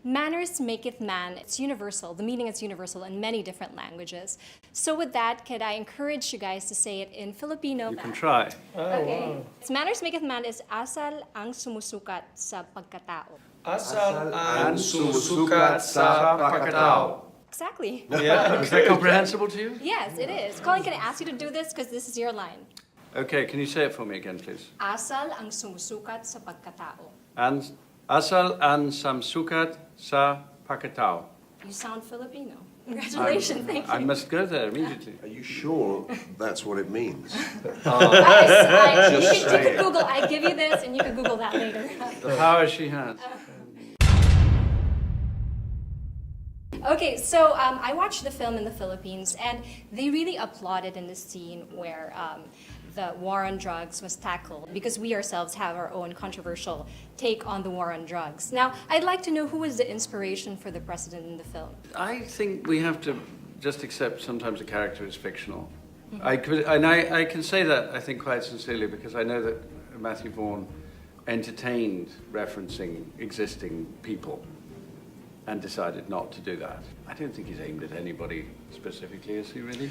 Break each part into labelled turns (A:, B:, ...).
A: Manners maketh man. It's universal. The meaning is universal in many different languages. So with that, could I encourage you guys to say it in Filipino?
B: You can try.
A: Okay. It's manners maketh man is asal ang sumusukat sa pagkatao.
C: Asal ang sumusukat sa pagkatao.
A: Exactly.
C: Yeah.
B: Is that comprehensible to you?
A: Yes, it is. Colin, can I ask you to do this? Because this is your line.
B: Okay, can you say it for me again, please?
A: Asal ang sumusukat sa pagkatao.
B: Asal ang samsukat sa pagkatao.
A: You sound Filipino. Congratulations, thank you.
B: I must go there immediately.
D: Are you sure that's what it means?
A: You could Google, I give you this, and you can Google that later.
B: The power she has.
A: Okay, so I watched the film in the Philippines, and they really applauded in the scene where the war on drugs was tackled, because we ourselves have our own controversial take on the war on drugs. Now, I'd like to know who was the inspiration for the president in the film?
B: I think we have to just accept sometimes a character is fictional. I can say that, I think, quite sincerely, because I know that Matthew Vaughn entertained referencing existing people and decided not to do that. I don't think he's aimed at anybody specifically, is he really?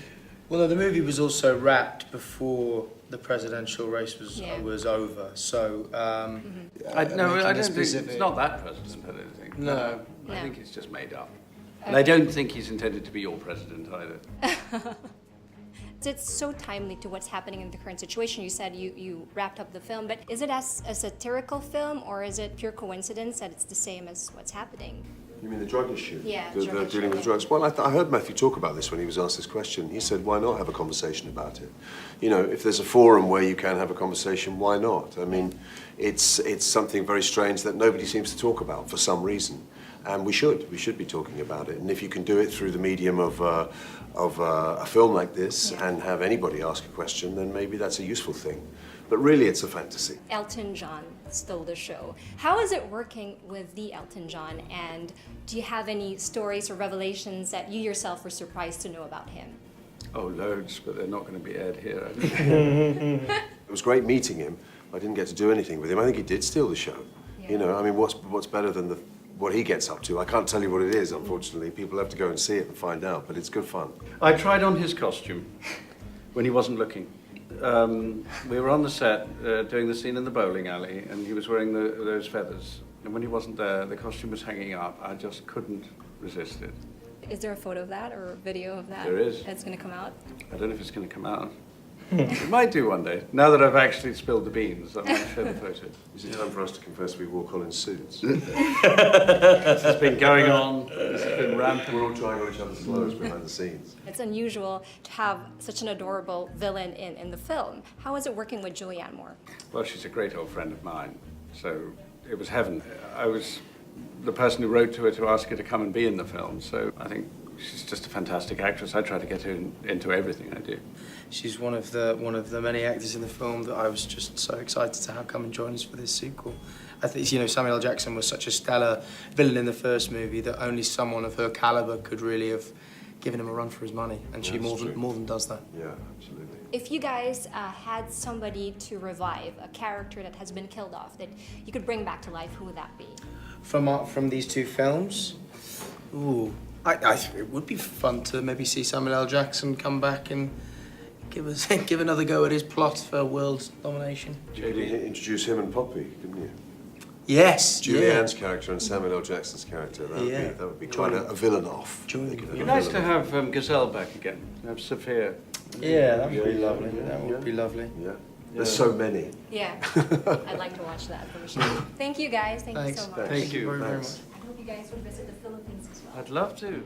C: Well, the movie was also wrapped before the presidential race was over, so
B: I don't think it's not that president, I don't think.
C: No.
B: I think it's just made up. And I don't think he's intended to be your president either.
A: It's so timely to what's happening in the current situation. You said you wrapped up the film, but is it as a satirical film, or is it pure coincidence that it's the same as what's happening?
D: You mean the drug issue?
A: Yeah,
D: the
A: drug issue,
D: dealing with drugs. Well, I heard Matthew talk about this when he was asked this question. He said, why not have a conversation about it? You know, if there's a forum where you can have a conversation, why not? I mean, it's something very strange that nobody seems to talk about for some reason. And we should be talking about it. And if you can do it through the medium of a film like this and have anybody ask a question, then maybe that's a useful thing. But really, it's a fantasy.
A: Elton John stole the show. How is it working with the Elton John? And do you have any stories or revelations that you yourself were surprised to know about him?
B: Oh, loads, but they're not going to be aired here.
D: It was great meeting him. I didn't get to do anything with him. I think he did steal the show.
A: Yeah.
D: You know, I mean, what's better than what he gets up to? I can't tell you what it is, unfortunately. People have to go and see it and find out, but it's good fun.
B: I tried on his costume when he wasn't looking. We were on the set doing the scene in the bowling alley, and he was wearing those feathers. And when he wasn't there, the costume was hanging up. I just couldn't resist it.
A: Is there a photo of that or a video of that?
B: There is.
A: That's going to come out?
B: I don't know if it's going to come out. It might do one day. Now that I've actually spilled the beans, I might show the photo.
D: Is it time for us to confess we wore Colin's suits?
B: This has been going on. This has been rampant.
D: We're all trying on each other's clothes behind the scenes.
A: It's unusual to have such an adorable villain in the film. How is it working with Julianne Moore?
B: Well, she's a great old friend of mine, so it was heaven. I was the person who wrote to her to ask her to come and be in the film, so I think she's just a fantastic actress. I try to get her into everything I do.
C: she's one of the many actors in the film that I was just so excited to have come and join us for this sequel. I think, you know, Samuel L. Jackson was such a stellar villain in the first movie that only someone of her caliber could really have given him a run for his money, and she more than does that.
D: Yeah, absolutely.
A: If you guys had somebody to revive a character that has been killed off that you could bring back to life, who would that be?
C: From these two films, ooh, I think it would be fun to maybe see Samuel L. Jackson come back and give another go at his plot for world domination.
D: You could introduce him and Poppy, couldn't you?
C: Yes.
D: Julianne's character and Samuel L. Jackson's character. That would be quite a villain off.
B: It'd be nice to have Gazelle back again. Have Sophia.
C: Yeah, that would be lovely. That would be lovely.
D: Yeah. There's so many.
A: Yeah, I'd like to watch that for sure. Thank you guys. Thank you so much.
B: Thank you
C: very much.
A: I hope you guys would visit the Philippines as well.
B: I'd love to.